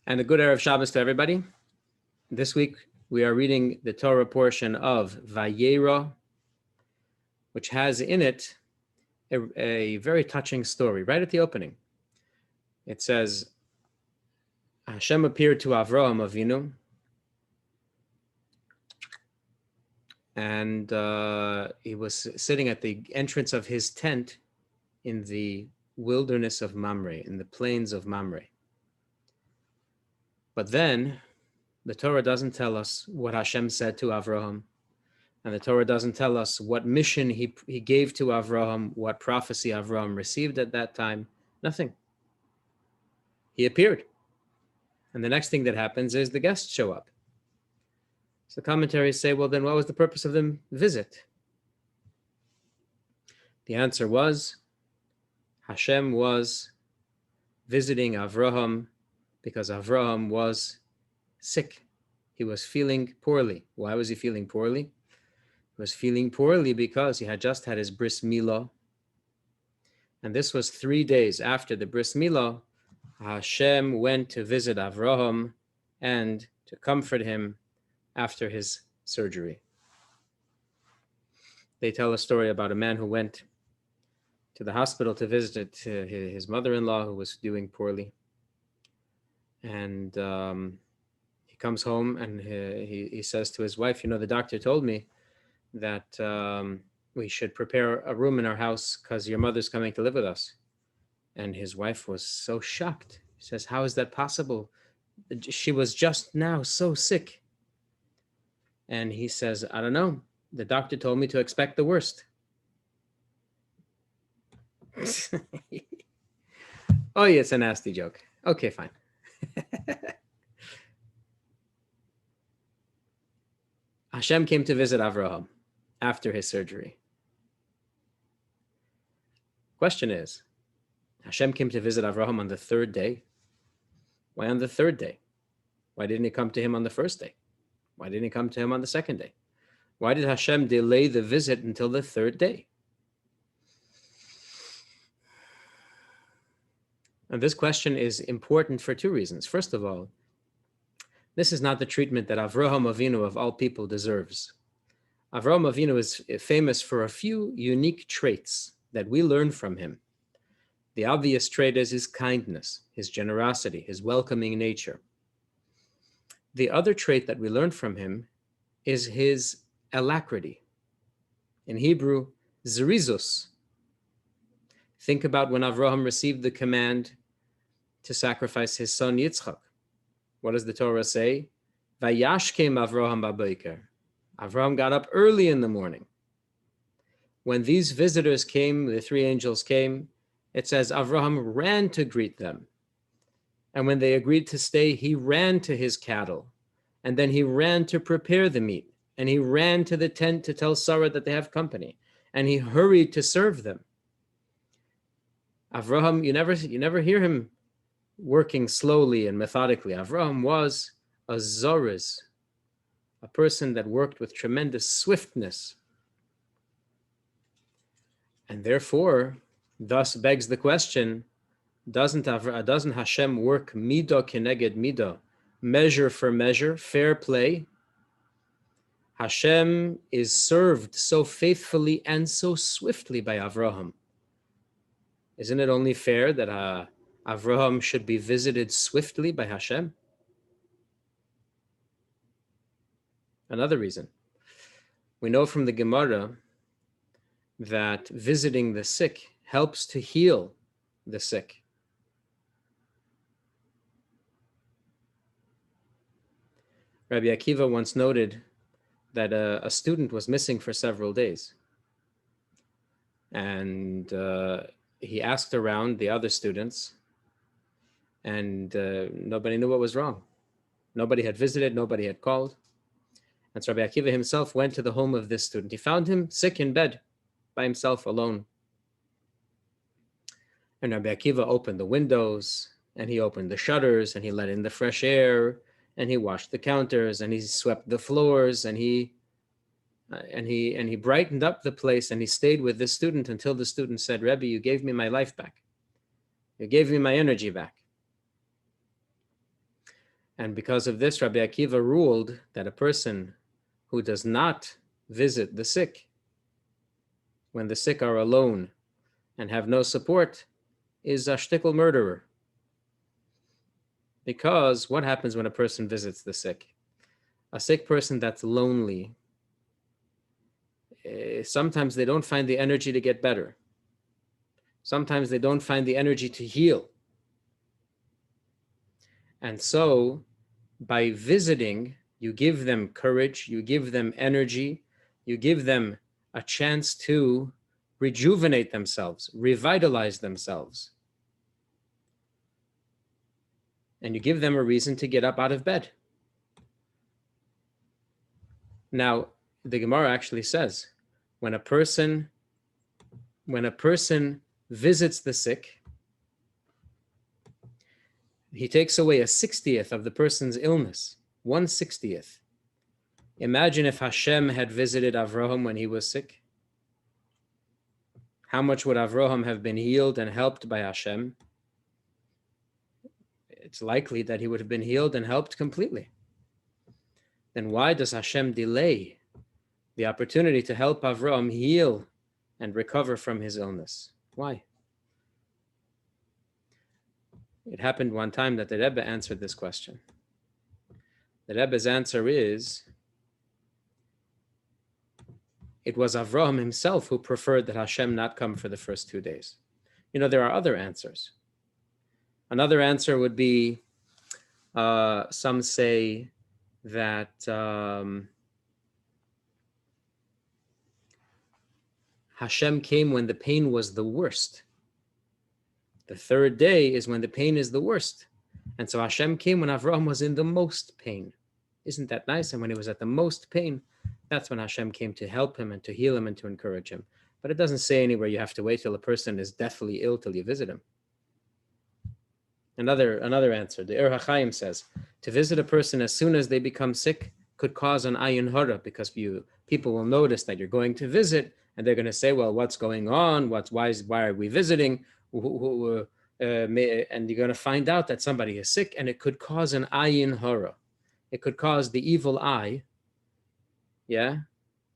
And a good Erev Shabbos to everybody. This week we are reading the Torah portion of Vayeira, which has in it a very touching story. Right at the opening, it says, Hashem appeared to Avraham Avinu, and he was sitting at the entrance of his tent in the wilderness of Mamre, in the plains of Mamre. But then the Torah doesn't tell us what Hashem said to Avraham, and the Torah doesn't tell us what mission he gave to Avraham, what prophecy Avraham received at that time. Nothing. He appeared. And the next thing that happens is the guests show up. So commentaries say, well, then what was the purpose of the visit? The answer was, Hashem was visiting Avraham because Avraham was sick. He was feeling poorly. Why was he feeling poorly? He was feeling poorly because he had just had his bris milah. And this was 3 days after the bris milah. Hashem went to visit Avraham and to comfort him after his surgery. They tell a story about a man who went to the hospital to visit his mother-in-law who was doing poorly. And he comes home and he says to his wife, the doctor told me that we should prepare a room in our house because your mother's coming to live with us. And his wife was so shocked. She says, how is that possible? She was just now so sick. And he says, I don't know. The doctor told me to expect the worst. Oh, yeah, it's a nasty joke. Okay, fine. Hashem came to visit Avraham after his surgery. Question is, Hashem came to visit Avraham on the third day. Why on the third day? Why didn't he come to him on the first day? Why didn't he come to him on the second day? Why did Hashem delay the visit until the third day? And this question is important for two reasons. First of all, this is not the treatment that Avraham Avinu of all people deserves. Avraham Avinu is famous for a few unique traits that we learn from him. The obvious trait is his kindness, his generosity, his welcoming nature. The other trait that we learn from him is his alacrity. In Hebrew, zerizus. Think about when Avraham received the command to sacrifice his son Yitzchak. What does the Torah say? Vayashkem Avraham b'boker. Avraham got up early in the morning. When these visitors came, the three angels came, it says Avraham ran to greet them. And when they agreed to stay, he ran to his cattle. And then he ran to prepare the meat. And he ran to the tent to tell Sarah that they have company. And he hurried to serve them. Avraham, you never hear him working slowly and methodically. Avraham was a zoriz, a person that worked with tremendous swiftness. And therefore, thus begs the question, doesn't Hashem work midah keneged midah, measure for measure, fair play? Hashem is served so faithfully and so swiftly by Avraham. Isn't it only fair that Avraham should be visited swiftly by Hashem? Another reason. We know from the Gemara that visiting the sick helps to heal the sick. Rabbi Akiva once noted that a student was missing for several days. And he asked around the other students, and nobody knew what was wrong. Nobody had visited, nobody had called. And so Rabbi Akiva himself went to the home of this student. He found him sick in bed by himself alone. And Rabbi Akiva opened the windows, and he opened the shutters, and he let in the fresh air, and he washed the counters, and he swept the floors, and he brightened up the place, and he stayed with this student until the student said, Rebbe, you gave me my life back. You gave me my energy back. And because of this, Rabbi Akiva ruled that a person who does not visit the sick when the sick are alone and have no support is a shtickle murderer. Because what happens when a person visits the sick? A sick person that's lonely, sometimes they don't find the energy to get better. Sometimes they don't find the energy to heal. And so by visiting, you give them courage, you give them energy, you give them a chance to rejuvenate themselves, revitalize themselves. And you give them a reason to get up out of bed. Now, the Gemara actually says, when a person visits the sick, he takes away a 60th of the person's illness, 1/60th. Imagine if Hashem had visited Avraham when he was sick. How much would Avraham have been healed and helped by Hashem? It's likely that he would have been healed and helped completely. Then why does Hashem delay the opportunity to help Avraham heal and recover from his illness? Why? It happened one time that the Rebbe answered this question. The Rebbe's answer is, it was Avraham himself who preferred that Hashem not come for the first 2 days. There are other answers. Another answer would be, some say that Hashem came when the pain was the worst. The 3rd day is when the pain is the worst. And so Hashem came when Avraham was in the most pain. Isn't that nice? And when he was at the most pain, that's when Hashem came to help him and to heal him and to encourage him. But it doesn't say anywhere you have to wait till a person is deathly ill till you visit him. Another answer, the Ir HaChaim says, to visit a person as soon as they become sick could cause an ayin hara, because people will notice that you're going to visit, and they're going to say, well, what's going on? Why are we visiting? And you're going to find out that somebody is sick, and it could cause an ayin hara. It could cause the evil eye,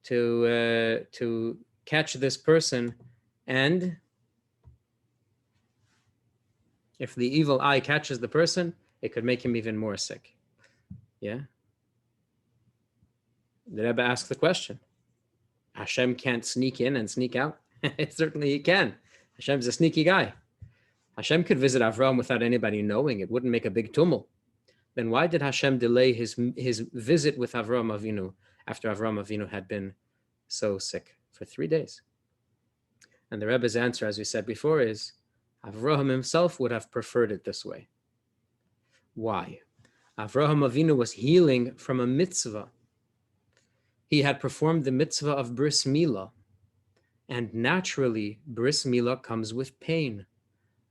to catch this person, and if the evil eye catches the person, it could make him even more sick. The Rebbe asks the question, Hashem can't sneak in and sneak out? Certainly he can. Hashem's a sneaky guy. Hashem could visit Avraham without anybody knowing. It wouldn't make a big tumult. Then why did Hashem delay his visit with Avraham Avinu after Avraham Avinu had been so sick for 3 days? And the Rebbe's answer, as we said before, is Avraham himself would have preferred it this way. Why? Avraham Avinu was healing from a mitzvah. He had performed the mitzvah of bris milah, and naturally, bris milah comes with pain.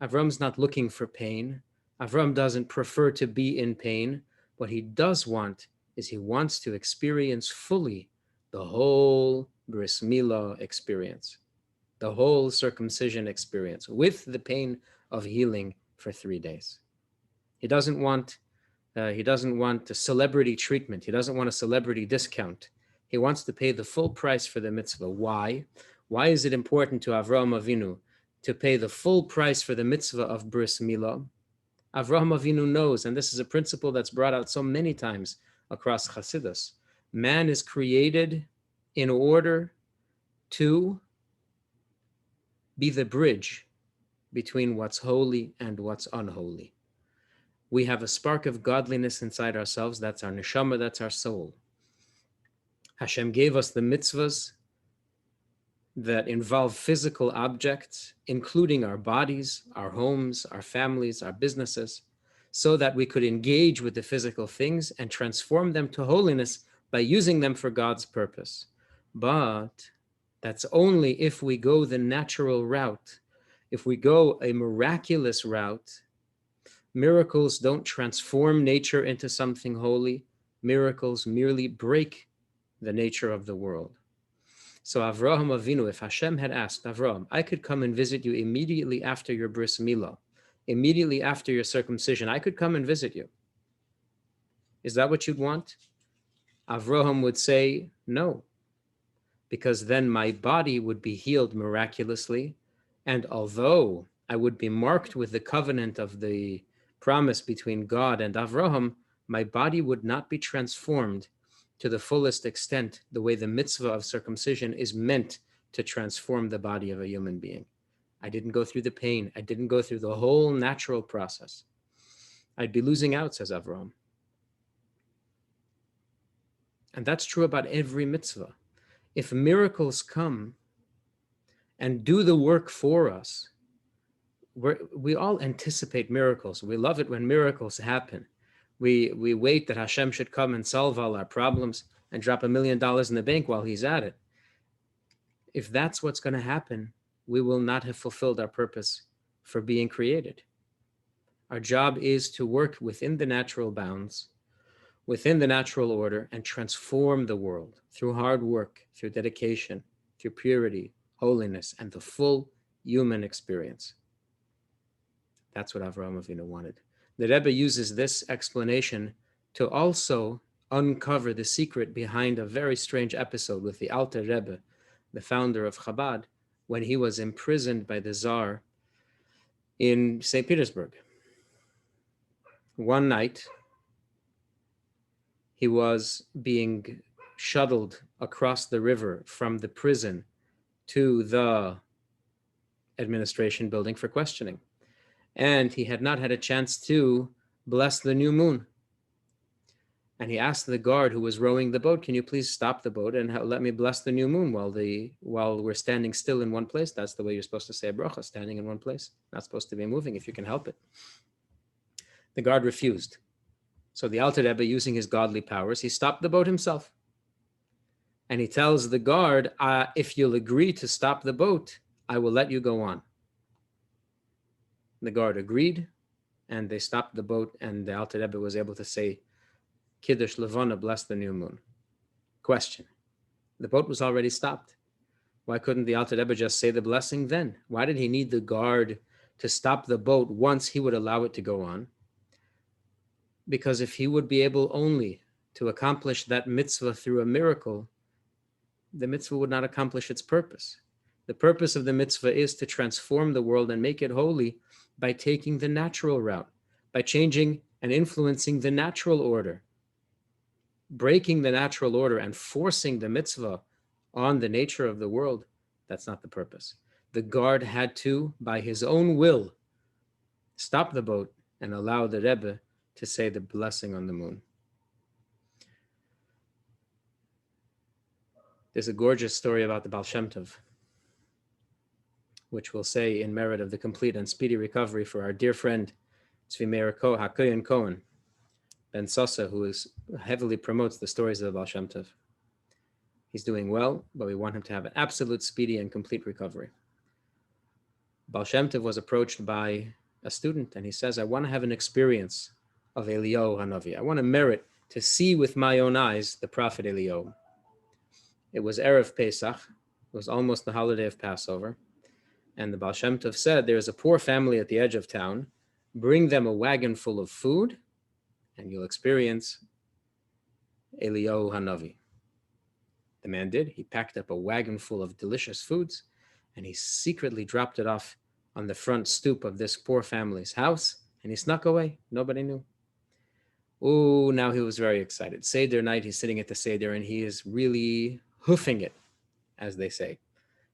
Avraham's not looking for pain. Avraham doesn't prefer to be in pain. What he does want is he wants to experience fully the whole bris milah experience, the whole circumcision experience, with the pain of healing for 3 days. He doesn't want a celebrity treatment. He doesn't want a celebrity discount. He wants to pay the full price for the mitzvah. Why? Why is it important to Avraham Avinu to pay the full price for the mitzvah of bris milah? Avraham Avinu knows, and this is a principle that's brought out so many times across Chassidus, man is created in order to be the bridge between what's holy and what's unholy. We have a spark of godliness inside ourselves. That's our neshama, that's our soul. Hashem gave us the mitzvahs that involve physical objects, including our bodies, our homes, our families, our businesses, so that we could engage with the physical things and transform them to holiness by using them for God's purpose. But that's only if we go the natural route. If we go a miraculous route, miracles don't transform nature into something holy. Miracles merely break the nature of the world. So Avraham Avinu, if Hashem had asked Avraham, I could come and visit you immediately after your bris milah, immediately after your circumcision, I could come and visit you. Is that what you'd want? Avraham would say, no, because then my body would be healed miraculously. And although I would be marked with the covenant of the promise between God and Avraham, my body would not be transformed to the fullest extent the way the mitzvah of circumcision is meant to transform the body of a human being. I didn't go through the pain. I didn't go through the whole natural process. I'd be losing out, says Avraham. And that's true about every mitzvah. If miracles come and do the work for us, we all anticipate miracles. We love it when miracles happen. We wait that Hashem should come and solve all our problems and drop $1 million in the bank while he's at it. If that's what's going to happen, we will not have fulfilled our purpose for being created. Our job is to work within the natural bounds, within the natural order, and transform the world through hard work, through dedication, through purity, holiness, and the full human experience. That's what Avraham Avinu wanted. The Rebbe uses this explanation to also uncover the secret behind a very strange episode with the Alter Rebbe, the founder of Chabad, when he was imprisoned by the Tsar in St. Petersburg. One night, he was being shuttled across the river from the prison to the administration building for questioning. And he had not had a chance to bless the new moon. And he asked the guard who was rowing the boat, can you please stop the boat and let me bless the new moon while we're standing still in one place? That's the way you're supposed to say a bracha, standing in one place. Not supposed to be moving if you can help it. The guard refused. So the Alter Rebbe, using his godly powers, he stopped the boat himself. And he tells the guard, if you'll agree to stop the boat, I will let you go on. The guard agreed, and they stopped the boat, and the Alter Rebbe was able to say, Kiddush Levana, bless the new moon. Question. The boat was already stopped. Why couldn't the Alter Rebbe just say the blessing then? Why did he need the guard to stop the boat once he would allow it to go on? Because if he would be able only to accomplish that mitzvah through a miracle, the mitzvah would not accomplish its purpose. The purpose of the mitzvah is to transform the world and make it holy by taking the natural route, by changing and influencing the natural order. Breaking the natural order and forcing the mitzvah on the nature of the world, that's not the purpose. The guard had to, by his own will, stop the boat and allow the Rebbe to say the blessing on the moon. There's a gorgeous story about the Baal Shem Tov, which we'll say in merit of the complete and speedy recovery for our dear friend Tzvi Meir HaKohen Cohen Ben Sosa, who heavily promotes the stories of the Baal Shem Tov. He's doing well, but we want him to have an absolute speedy and complete recovery. Baal Shem Tov was approached by a student, and he says, I want to have an experience of Eliyahu Hanavi. I want to merit to see with my own eyes the prophet Eliyahu. It was Erev Pesach. It was almost the holiday of Passover. And the Baal Shem Tov said, there's a poor family at the edge of town. Bring them a wagon full of food, and you'll experience Eliyahu Hanavi. The man did. He packed up a wagon full of delicious foods, and he secretly dropped it off on the front stoop of this poor family's house, and he snuck away. Nobody knew. Oh, now he was very excited. Seder night, he's sitting at the Seder, and he is really hoofing it, as they say.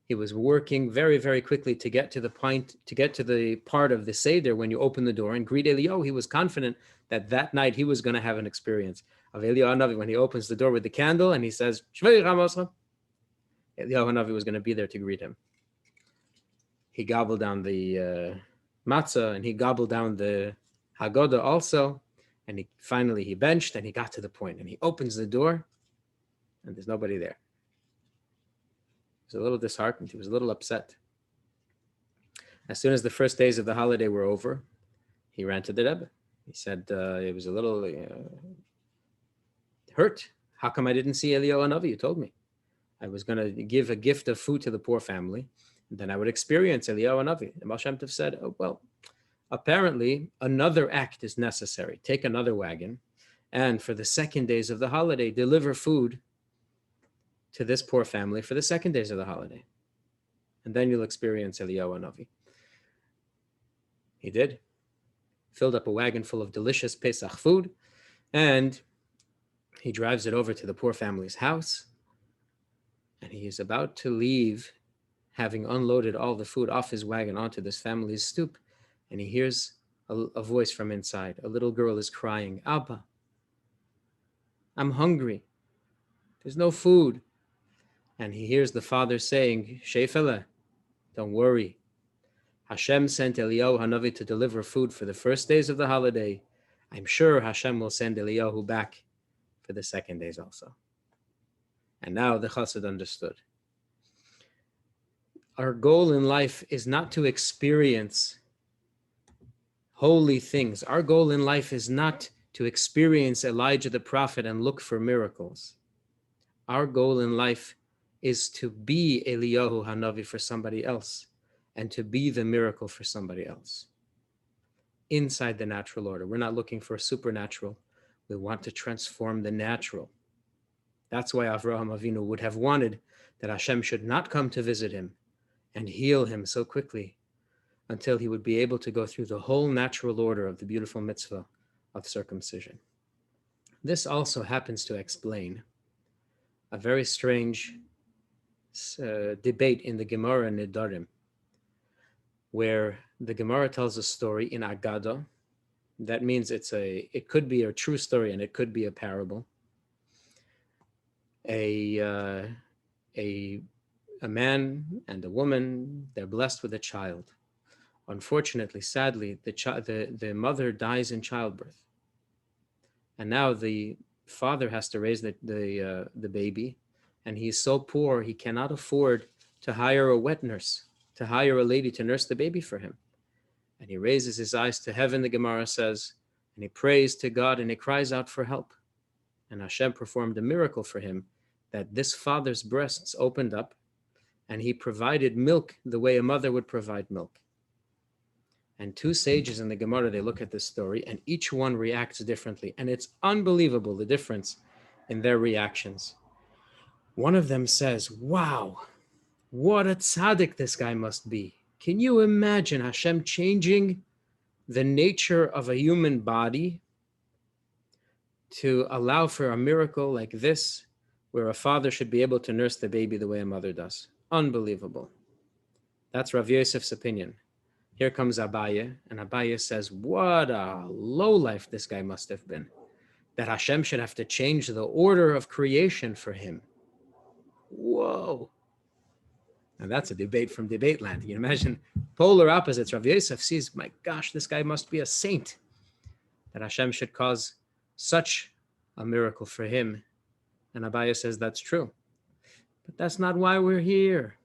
He was working very, very quickly to get to the part of the Seder when you open the door and greet Eliyahu. He was confident that night he was going to have an experience of Eliyahu Hanavi when he opens the door with the candle and he says, Shvei Ramoscha. Eliyahu Hanavi was going to be there to greet him. He gobbled down the matzah and he gobbled down the Haggadah also. And he benched and he got to the point and he opens the door and there's nobody there. He was a little disheartened. He was a little upset. As soon as the first days of the holiday were over, he ran to the Rebbe. He said, he was a little hurt. How come I didn't see Eliyahu Hanavi? You told me. I was going to give a gift of food to the poor family, and then I would experience Eliyahu Hanavi. And Baal Shem Tov said, oh, well, apparently another act is necessary. Take another wagon And for the second days of the holiday, deliver food to this poor family for the second days of the holiday. And then you'll experience Eliyahu Hanavi. He did. Filled up a wagon full of delicious Pesach food, and he drives it over to the poor family's house. And he is about to leave, having unloaded all the food off his wagon onto this family's stoop. And he hears a voice from inside. A little girl is crying, Abba, I'm hungry. There's no food. And he hears the father saying, Sheifele, don't worry. Hashem sent Eliyahu Hanavi to deliver food for the first days of the holiday. I'm sure Hashem will send Eliyahu back for the second days also. And now the chassid understood. Our goal in life is not to experience holy things. Our goal in life is not to experience Elijah the prophet and look for miracles. Our goal in life is to be Eliyahu Hanavi for somebody else and to be the miracle for somebody else. Inside the natural order. We're not looking for a supernatural. We want to transform the natural. That's why Avraham Avinu would have wanted that Hashem should not come to visit him and heal him so quickly until he would be able to go through the whole natural order of the beautiful mitzvah of circumcision. This also happens to explain a very strange debate in the Gemara Nedarim, where the Gemara tells a story in Agada. That means it could be a true story and it could be a parable. A man and a woman, they're blessed with a child. Unfortunately, sadly, the mother dies in childbirth, and now the father has to raise the baby, and he's so poor he cannot afford to hire a wet nurse, to hire a lady to nurse the baby for him. And he raises his eyes to heaven, the Gemara says, and he prays to God and he cries out for help. And Hashem performed a miracle for him, that this father's breasts opened up and he provided milk the way a mother would provide milk. And two sages in the Gemara, they look at this story and each one reacts differently. And it's unbelievable, the difference in their reactions. One of them says, wow, what a tzaddik this guy must be. Can you imagine Hashem changing the nature of a human body to allow for a miracle like this, where a father should be able to nurse the baby the way a mother does? Unbelievable. That's Rav Yosef's opinion. Here comes Abaye, and Abaye says, what a lowlife this guy must have been, that Hashem should have to change the order of creation for him. Whoa. Now that's a debate from debate land. You can imagine polar opposites. Rav Yosef sees, my gosh, this guy must be a saint, that Hashem should cause such a miracle for him. And Abaye says that's true. But that's not why we're here.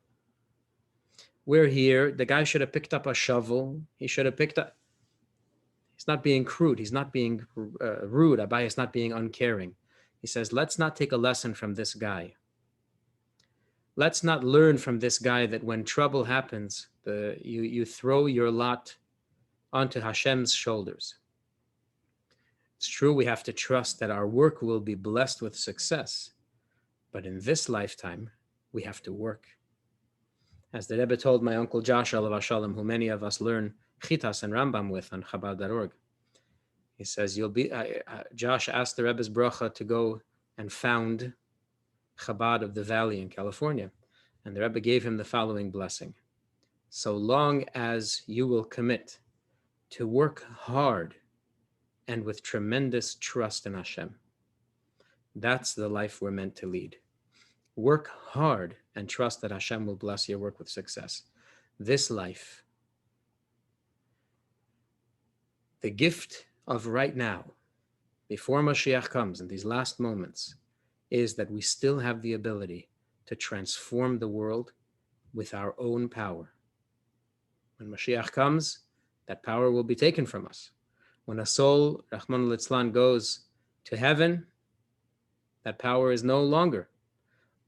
We're here. The guy should have picked up a shovel. He should have picked up. He's not being crude. He's not being rude. Abaye is not being uncaring. He says, let's not take a lesson from this guy. Let's not learn from this guy that when trouble happens, you throw your lot onto Hashem's shoulders. It's true, we have to trust that our work will be blessed with success. But in this lifetime, we have to work. As the Rebbe told my uncle Josh, alav shalom, who many of us learn Chitas and Rambam with on Chabad.org, he says, Josh asked the Rebbe's bracha to go and found Chabad of the Valley in California. And the Rebbe gave him the following blessing. So long as you will commit to work hard and with tremendous trust in Hashem, that's the life we're meant to lead. Work hard and trust that Hashem will bless your work with success. This life, the gift of right now, before Mashiach comes in these last moments, is that we still have the ability to transform the world with our own power. When Mashiach comes, that power will be taken from us. When a soul, Rahman al-Itzlan, goes to heaven, that power is no longer.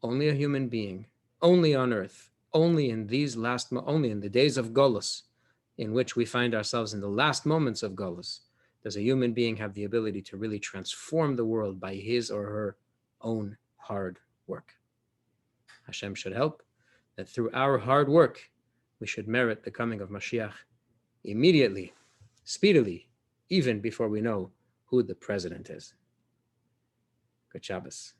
Only a human being, only on earth, only in the days of Golus, in which we find ourselves in the last moments of Golus, does a human being have the ability to really transform the world by his or her own hard work. Hashem should help that through our hard work, we should merit the coming of Mashiach immediately, speedily, even before we know who the president is. Good Shabbos.